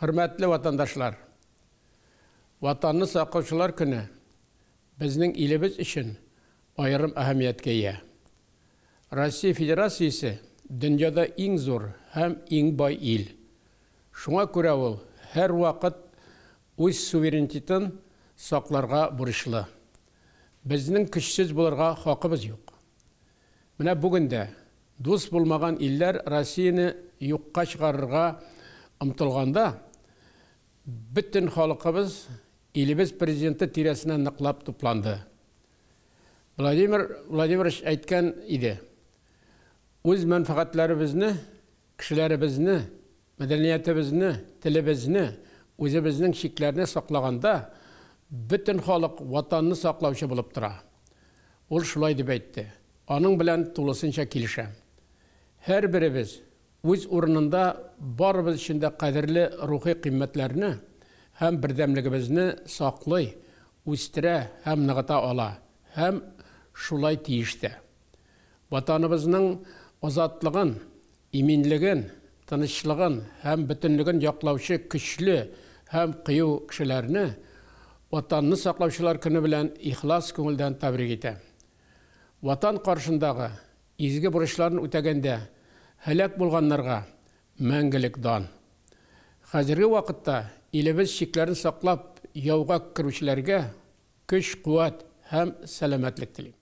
Hürmetli vatandaşlar, vatanını saqlaучылар көне bizning ilimiz için ayırım ahamiyetga ega. Rossiya Federatsiyasi dünyada eng zo'r ham eng boy il. Шуңа күрә ул һәр вакыт үз суверенитетын сакларга бурычлы. Безнең көчсез булырга хакыбыз юк. Менә бүген дә дус булмаган илләр Россияны юкка чыгарырга омтылганда, bütün халкыбыз илебез президенты тирәсенә ныклап тупланды. Владимир Владимирович әйткән иде. Үз мәнфәгатьләребезне, кешеләребезне, мәдәниятебезне, телебезне, үзебезнең шикләрне саклаганда, bütün халык ватанны саклаучы булып тора. Ул шулай дип әйтте. Аның белән тулысынча килешәм. Һәр беребез үз урынында барыбыз өчен дә кадерле рухи кыйммәтләрне һәм бердәмлегебезне саклый, үстерә һәм ныгыта ала. Һәм шулай тиештә. Ватаныбызның азатлыгын, иминлеген, тынычлыгын һәм бөтенлеген яклаучы көчле һәм кыю кешеләрне ватанны саклаучылар көне белән ихлас күңелдән тәбрик итәм. Ватан каршындагы изге бурычларын үтәгәндә һәлак булганнарга мәңгелек дан. Хәзерге вакытта илебез шикләрен саклап яуга кирүчеләргә көч, куәт һәм сәламәтлек телим.